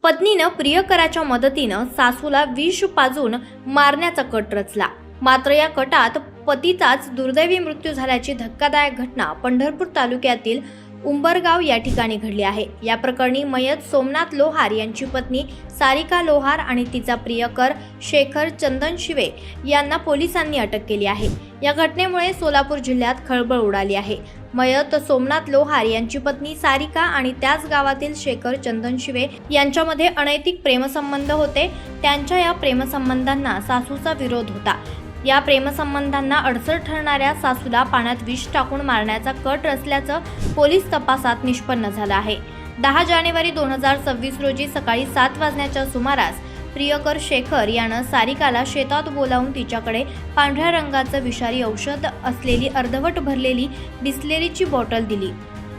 पत्नीनं प्रियकराच्या मदतीनं सासूला विष पाजून मारण्याचा कट रचला। मात्र या कटात पतीचाच दुर्दैवी मृत्यू झाल्याची धक्कादायक घटना पंढरपूर तालुक्यातील उंबरगाव या ठिकाणी घडली आहे। या प्रकरणी मयत सोमनाथ लोहार यांची पत्नी सारिका लोहार आणि तिचा प्रियकर शेखर चंदन शिवे यांना पोलिसांनी अटक केली आहे। या घटनेमुळे सोलापूर जिल्ह्यात खळबळ उडाली आहे। मयत सोमनाथ लोहार यांची पत्नी सारिका आणि त्याच गावातील शेखर चंदन शिवे यांच्यामध्ये अनैतिक प्रेमसंबंध होते। त्यांच्या या प्रेमसंबंधांना सासूचा विरोध होता। या प्रेमसंबंधांना अडसर ठरणाऱ्या सासूला पाण्यात विष टाकून मारण्याचा कट रचल्याचं पोलीस तपासात निष्पन्न झालं आहे। 10 जानेवारी 2026 रोजी सकाळी 7 वाजण्याच्या सुमारास प्रियकर शेखर यानं सारिकाला शेतात बोलावून तिच्याकडे पांढऱ्या रंगाचं विषारी औषध असलेली अर्धवट भरलेली बिस्लेरीची बॉटल दिली।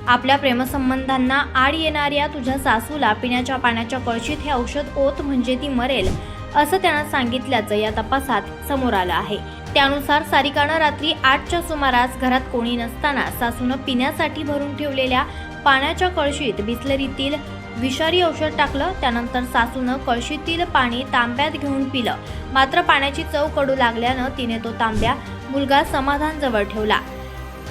आपल्या प्रेमसंबंधांना आड येणाऱ्या तुझ्या सासूला पिण्याच्या पाण्याच्या कळशीत हे औषध ओत म्हणजे ती मरेल असं त्यानं सांगितल्याचं या तपासात समोर आलं आहे। त्यानुसार सारिकानं रात्री 8च्या सुमारास घरात कोणी नसताना सासूनं पिण्यासाठी भरून ठेवलेल्या पाण्याच्या कळशीत बिस्लरीतील विषारी औषध टाकलं। त्यानंतर सासूनं कळशीतील पाणी तांब्यात घेऊन पिलं। मात्र पाण्याची चव कडू लागल्यानं तिने तो तांब्या मुलगा समाधान जवळ ठेवला।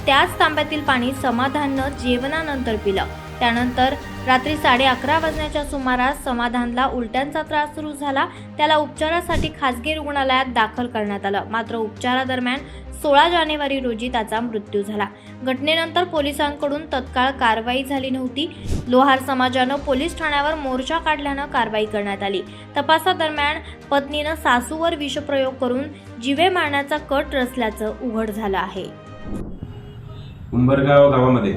त्याच तांब्यातील पाणी समाधाननं जेवणानंतर पिलं। त्यानंतर रात्री 11:30 वाजण्याच्या सुमारास समाधानला उलट्यांचा त्रास सुरू झाला। त्याला उपचारासाठी खासगी रुग्णालयात दाखल करण्यात आलं। मात्र उपचारादरम्यान 16 जानेवारी रोजी त्याचा मृत्यू झाला। घटनेनंतर पोलिसांकडून तत्काळ कारवाई झाली नव्हती। लोहार समाजानं पोलीस ठाण्यावर मोर्चा काढल्यानं कारवाई करण्यात आली। तपासादरम्यान पत्नीनं सासूवर विषप्रयोग करून जीवे मारण्याचा कट रचल्याचं उघड झालं आहे। उंबरगाव गावामध्ये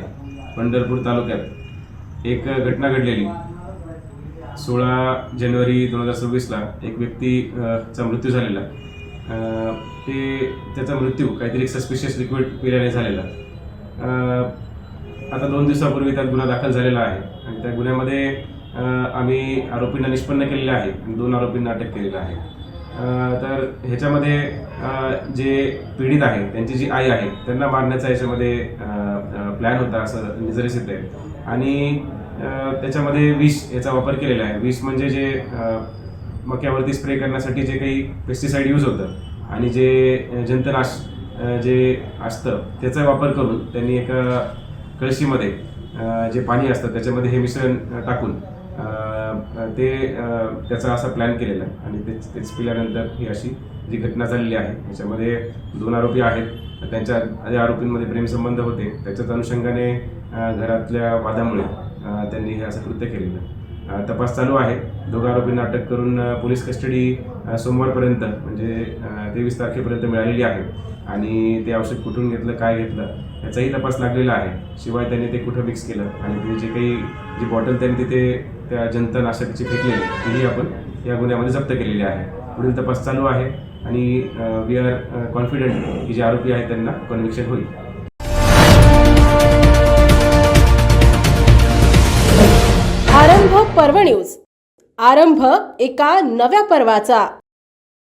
पंढरपूर तालुक्यात एक घटना घडलेली। 16 जानेवारी 2026 एक व्यक्तीचा मृत्यू झालेला। त्याचा मृत्यू काहीतरी सस्पिशियस लिक्विड पिल्याने झालेला। आता 2 दिवसापूर्वी त्यात गुन्हा दाखल झालेला आहे आणि त्या गुन्ह्यामध्ये आम्ही आरोपींना निष्पन्न केलेले आहे आणि 2 आरोपींना अटक केलेलं आहे। तर ह्याच्यामध्ये जे पीडित आहे त्यांची जी आई आहे त्यांना मारण्याचा याच्यामध्ये प्लॅन होता असं निदर्शस येत आहे आणि त्याच्यामध्ये विष याचा वापर केलेला आहे। विष म्हणजे जे मक्यावरती स्प्रे करण्यासाठी जे काही पेस्टिसाइड यूज होतं आणि जे जंतनाश जे असतं त्याचा वापर करून त्यांनी एका कळशीमध्ये जे पाणी असतं त्याच्यामध्ये हे मिश्रण टाकून त्याचा असा प्लॅन केलेला आहे आणि तेच पिल्यानंतर ही अशी जी घटना झालेली आहे। याच्यामध्ये 2 आरोपी आहेत। त्यांच्या आरोपींमध्ये प्रेमसंबंध होते। त्याच्याच अनुषंगाने घरातल्या वादामुळे त्यांनी हे असं कृत्य केलेलं। तपास चालू आहे। 2 आरोपींना अटक करून पोलीस कस्टडी सोमवारपर्यंत म्हणजे 23 तारखेपर्यंत मिळालेली आहे आणि ते औषध कुठून घेतलं काय घेतलं याचाही तपास लागलेला आहे। शिवाय त्यांनी ते कुठं मिक्स केलं आणि ते जे काही जी बॉटल त्यांनी तिथे त्या जंतनाशकाची फेकलेली तीही आपण या गुन्ह्यामध्ये जप्त केलेली आहे। पुढील तपास चालू आहे आणि वी आर कॉन्फिडंट की जे आरोपी आहेत त्यांना कन्व्हिक्शन होईल। आरंभ पर्व न्यूज। आरंभ एका नव्या पर्वाचा।